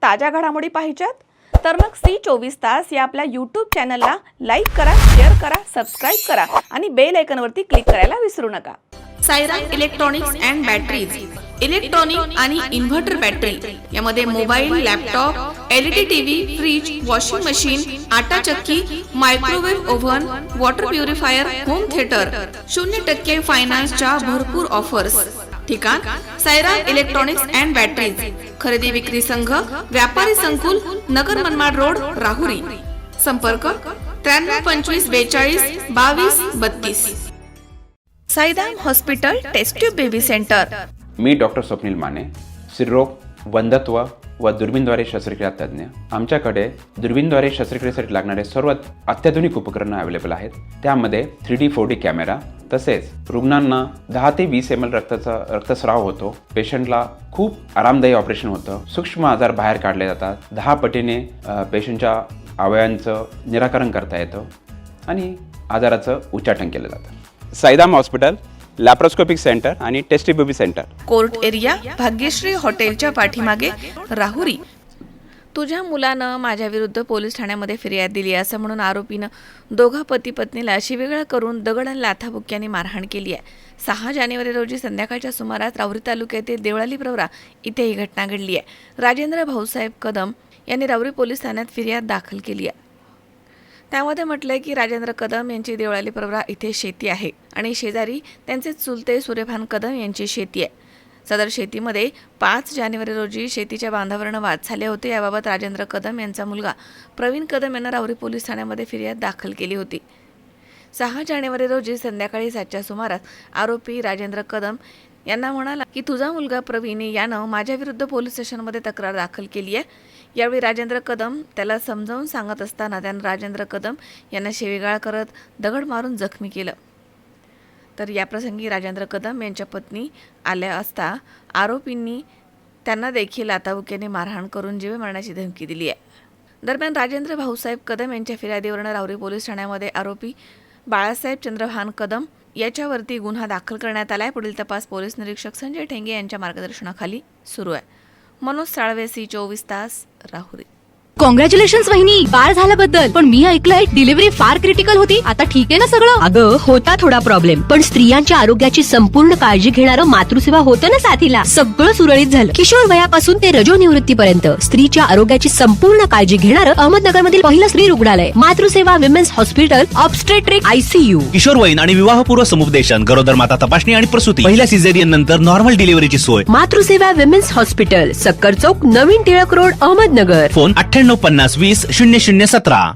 ताज्या घडामोडी पाहिजेत तर मग C24 तास या आपल्या YouTube चॅनलला लाईक करा, शेअर करा, सबस्क्राइब करा आणि बेल आयकॉनवरती क्लिक करायला विसरू नका। Sairam electronics and batteries, electronic आणि इन्व्हर्टर बॅटरी यामध्ये mobile, laptop, LED TV, fridge, washing machine, आटा चक्की, microwave oven, water purifier, home theatre, 0% फायनान्सच्या भरपूर ऑफर्स। ठिकाण सायराम इलेक्ट्रॉनिक्स अँड बॅटरीज, खरेदी विक्री संघ, व्यापारी संकुल, नगर मनमाड रोड, राहुरी। संपर्क 93 25 42 22 32। Sairam hospital test tube baby centre. मी डॉक्टर स्वप्नील माने, स्त्रीरोग, वंध्यत्व व दुर्बीणद्वारे शस्त्रक्रिया तज्ञ। आमच्याकडे दुर्बीणद्वारे शस्त्रक्रियेसाठी लागणारे सर्व अत्याधुनिक उपकरणं अवेलेबल आहेत। त्यामध्ये 3D 4D कॅमेरा, तसेच रुग्णांना 10 ते 20 ml रक्तस्राव होतो। पेशंटला खूप आरामदायी ऑपरेशन होतं। सूक्ष्म आजार बाहेर काढले जातात। 10 पटीने पेशंटच्या अवयवांचं निराकरण करता येतं आणि आजाराचं उच्चाटन केलं जातं। सायराम हॉस्पिटल लॅप्रोस्कोपिक सेंटर आणि test tube baby centre, court area, Bhagyashree हॉटेलच्या पाठीमागे, राहुरी। तुझ्या मुलानं माझ्या विरुद्ध पोलीस ठाण्यामध्ये फिर्याद दिली असं म्हणून आरोपीनं दोघा पती पत्नीला शिवीगाळ करून दगड आणि लाथाबुक्क्यांनी मारहाण केली आहे। 6 जानेवारी रोजी संध्याकाळच्या सुमारास राहुरी तालुक्यातील देवळाली प्रवरा इथे ही घटना घडली आहे। राजेंद्र भाऊसाहेब कदम यांनी राहुरी पोलीस ठाण्यात फिर्याद दाखल केली आहे। त्यामध्ये म्हटलंय की राजेंद्र कदम यांची देवळाली प्रवरा इथे शेती आहे आणि शेजारी त्यांचे चुलते सूर्यभान कदम यांची शेती आहे। सदर शेतीमध्ये 5 जानेवारी रोजी शेतीच्या बांधावरनं वाद झाले होते। याबाबत राजेंद्र कदम यांचा मुलगा प्रवीण कदम यांना राहुरी पोलीस ठाण्यामध्ये फिर्याद दाखल केली होती। 6 जानेवारी रोजी संध्याकाळी 7च्या सुमारास आरोपी राजेंद्र कदम यांना म्हणाला की तुझा मुलगा प्रवीण यानं माझ्या विरुद्ध पोलीस स्टेशनमध्ये तक्रार दाखल केली आहे। यावेळी राजेंद्र कदम त्याला समजावून सांगत असताना त्यानं राजेंद्र कदम यांना शिवीगाळ करत दगड मारून जखमी केलं। तर याप्रसंगी राजेंद्र कदम यांच्या पत्नी आल्या असता आरोपींनी त्यांना देखील लाथाबुक्क्याने मारहाण करून जीवे मारण्याची धमकी दिली आहे। दरम्यान राजेंद्र भाऊसाहेब कदम यांच्या फिर्यादीवरून राहुरी पोलीस ठाण्यामध्ये आरोपी बाळासाहेब चंद्रभान कदम याच्यावरती गुन्हा दाखल करण्यात आलाय। पुढील तपास पोलीस निरीक्षक संजय ठेंगे यांच्या मार्गदर्शनाखाली सुरू आहे। मनोज साळवे, C24 तास, राहुरी। कॉंग्रॅच्युलेशन्स वहिनी, बाळ झाल्याबद्दल। पण मी ऐकलंय डिलिव्हरी फार क्रिटिकल होती। आता ठीक आहे ना सगळं? अगं होता थोडा प्रॉब्लेम, पण स्त्रियांच्या आरोग्याची संपूर्ण काळजी घेणारं मातृसेवा होतं ना साथीला। सगळं सुरळीत झालं। किशोर वयापासून ते रजोनिवृत्तीपर्यंत स्त्रीच्या आरोग्याची संपूर्ण काळजी घेणारं अहमदनगरमधील पहिलं स्त्री रुग्णालय Matruseva women's hospital, obstetric ICU। किशोरवयीन आणि विवाहपूर्व समुपदेशन, गरोदर माता तपासणी आणि प्रसूती, पहिल्या सिझेरियन नंतर नॉर्मल डिलिव्हरीची सोय। मातृसेवा विमेन्स हॉस्पिटल, सक्कर चौक, नवीन टिळक रोड, अहमदनगर। फोन 98 50 20 0017।